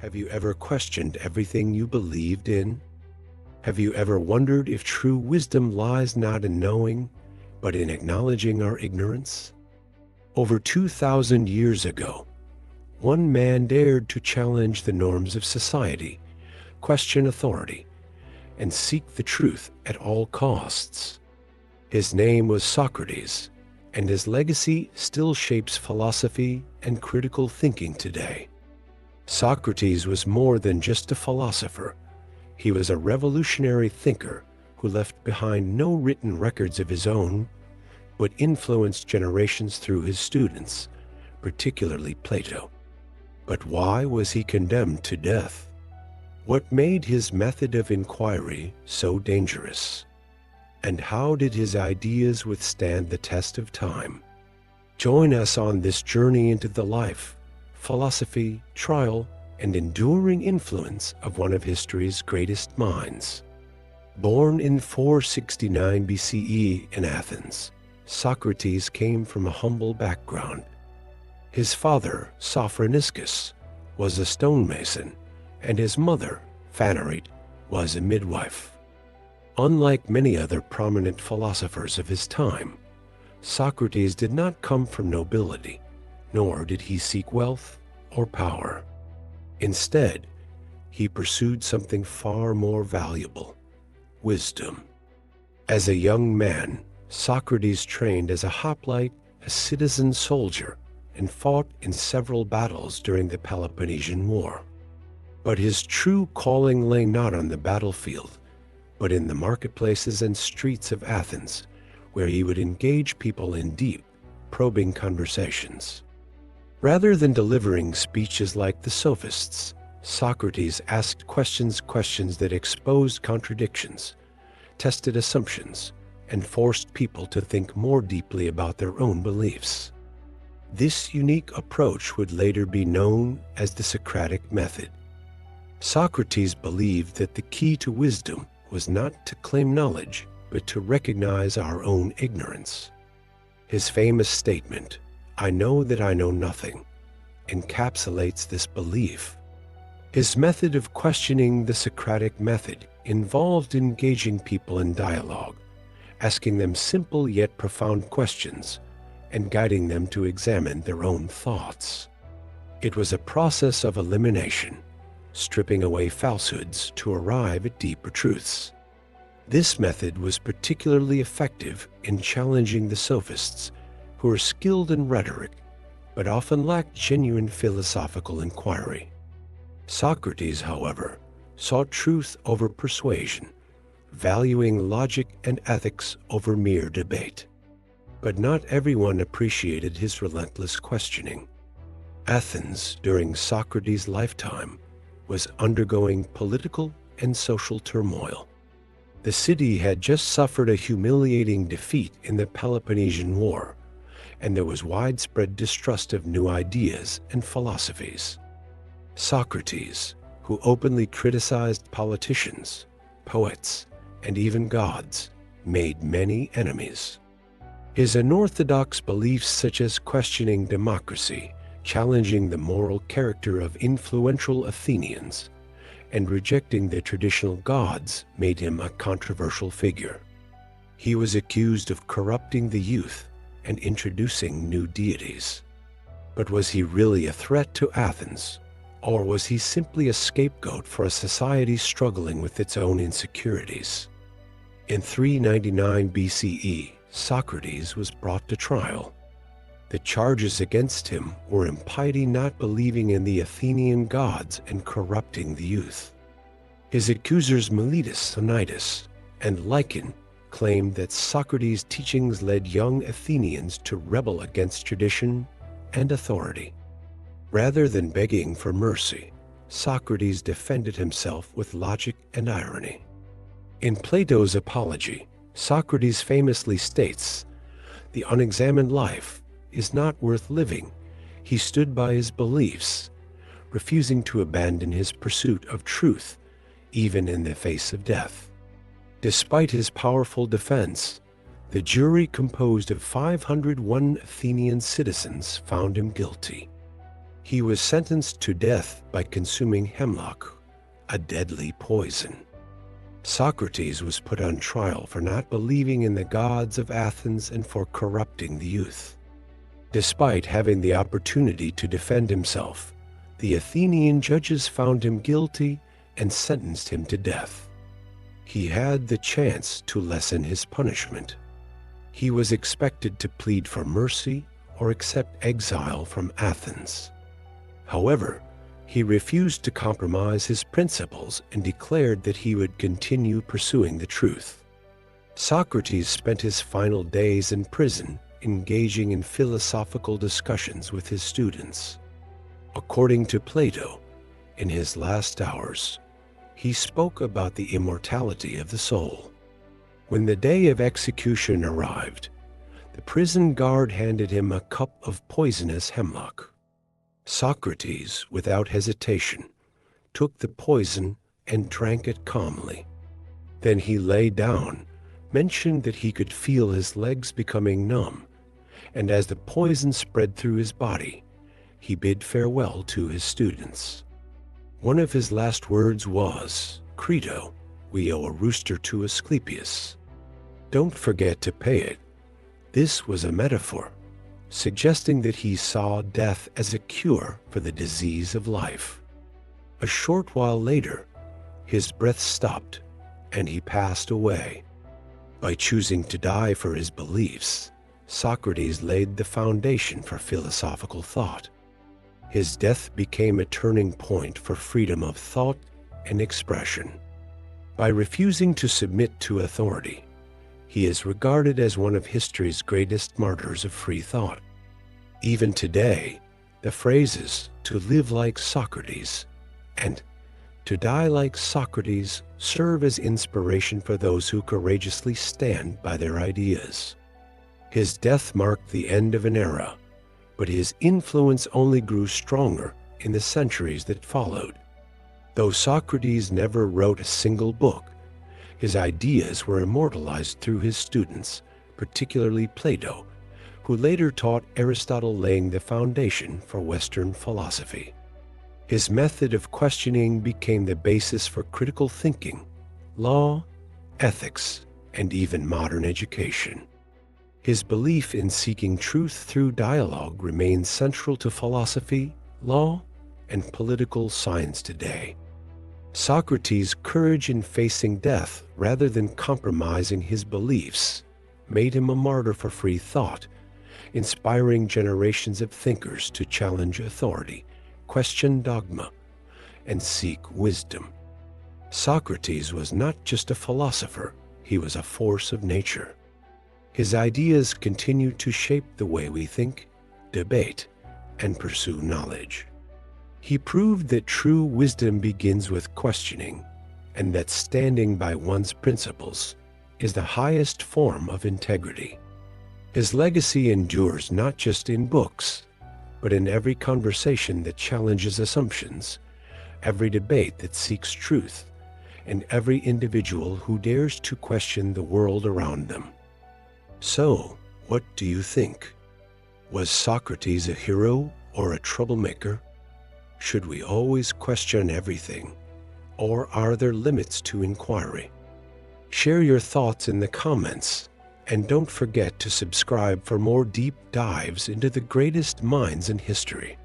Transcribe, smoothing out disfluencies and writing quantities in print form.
Have you ever questioned everything you believed in? Have you ever wondered if true wisdom lies not in knowing, but in acknowledging our ignorance? Over 2,000 years ago, one man dared to challenge the norms of society, question authority, and seek the truth at all costs. His name was Socrates, and his legacy still shapes philosophy and critical thinking today. Socrates was more than just a philosopher. He was a revolutionary thinker who left behind no written records of his own, but influenced generations through his students, particularly Plato. But why was he condemned to death? What made his method of inquiry so dangerous? And how did his ideas withstand the test of time? Join us on this journey into the life, philosophy, trial, and enduring influence of one of history's greatest minds. Born in 469 BCE in Athens, Socrates came from a humble background. His father, Sophroniscus, was a stonemason, and his mother, Phanerete, was a midwife. Unlike many other prominent philosophers of his time, Socrates did not come from nobility, nor did he seek wealth or power. Instead, he pursued something far more valuable: wisdom. As a young man, Socrates trained as a hoplite, a citizen soldier, and fought in several battles during the Peloponnesian War. But his true calling lay not on the battlefield, but in the marketplaces and streets of Athens, where he would engage people in deep, probing conversations. Rather than delivering speeches like the sophists, Socrates asked questions that exposed contradictions, tested assumptions, and forced people to think more deeply about their own beliefs. This unique approach would later be known as the Socratic method. Socrates believed that the key to wisdom was not to claim knowledge, but to recognize our own ignorance. His famous statement, "I know that I know nothing," encapsulates this belief. His method of questioning, the Socratic method, involved engaging people in dialogue, asking them simple yet profound questions, and guiding them to examine their own thoughts. It was a process of elimination, stripping away falsehoods to arrive at deeper truths. This method was particularly effective in challenging the sophists, who were skilled in rhetoric, but often lacked genuine philosophical inquiry. Socrates, however, sought truth over persuasion, valuing logic and ethics over mere debate. But not everyone appreciated his relentless questioning. Athens, during Socrates' lifetime, was undergoing political and social turmoil. The city had just suffered a humiliating defeat in the Peloponnesian War, and there was widespread distrust of new ideas and philosophies. Socrates, who openly criticized politicians, poets, and even gods, made many enemies. His unorthodox beliefs, such as questioning democracy, challenging the moral character of influential Athenians, and rejecting the traditional gods, made him a controversial figure. He was accused of corrupting the youth and introducing new deities. But was he really a threat to Athens, or was he simply a scapegoat for a society struggling with its own insecurities? In 399 BCE, Socrates was brought to trial. The charges against him were impiety, not believing in the Athenian gods, and corrupting the youth. His accusers Meletus, Anytus, and Lycon claimed that Socrates' teachings led young Athenians to rebel against tradition and authority. Rather than begging for mercy, Socrates defended himself with logic and irony. In Plato's Apology, Socrates famously states, "The unexamined life is not worth living." He stood by his beliefs, refusing to abandon his pursuit of truth, even in the face of death. Despite his powerful defense, the jury, composed of 501 Athenian citizens, found him guilty. He was sentenced to death by consuming hemlock, a deadly poison. Socrates was put on trial for not believing in the gods of Athens and for corrupting the youth. Despite having the opportunity to defend himself, the Athenian judges found him guilty and sentenced him to death. He had the chance to lessen his punishment. He was expected to plead for mercy or accept exile from Athens. However, he refused to compromise his principles and declared that he would continue pursuing the truth. Socrates spent his final days in prison engaging in philosophical discussions with his students. According to Plato, in his last hours, he spoke about the immortality of the soul. When the day of execution arrived, the prison guard handed him a cup of poisonous hemlock. Socrates, without hesitation, took the poison and drank it calmly. Then he lay down, mentioned that he could feel his legs becoming numb, and as the poison spread through his body, he bid farewell to his students. One of his last words was, "Crito, we owe a rooster to Asclepius. Don't forget to pay it." This was a metaphor, suggesting that he saw death as a cure for the disease of life. A short while later, his breath stopped and he passed away. By choosing to die for his beliefs, Socrates laid the foundation for philosophical thought. His death became a turning point for freedom of thought and expression. By refusing to submit to authority, he is regarded as one of history's greatest martyrs of free thought. Even today, the phrases "to live like Socrates" and "to die like Socrates" serve as inspiration for those who courageously stand by their ideas. His death marked the end of an era, but his influence only grew stronger in the centuries that followed. Though Socrates never wrote a single book, his ideas were immortalized through his students, particularly Plato, who later taught Aristotle, laying the foundation for Western philosophy. His method of questioning became the basis for critical thinking, law, ethics, and even modern education. His belief in seeking truth through dialogue remains central to philosophy, law, and political science today. Socrates' courage in facing death rather than compromising his beliefs made him a martyr for free thought, inspiring generations of thinkers to challenge authority, question dogma, and seek wisdom. Socrates was not just a philosopher, he was a force of nature. His ideas continue to shape the way we think, debate, and pursue knowledge. He proved that true wisdom begins with questioning, and that standing by one's principles is the highest form of integrity. His legacy endures not just in books, but in every conversation that challenges assumptions, every debate that seeks truth, and every individual who dares to question the world around them. So, what do you think? Was Socrates a hero or a troublemaker? Should we always question everything, or are there limits to inquiry? Share your thoughts in the comments, and don't forget to subscribe for more deep dives into the greatest minds in history.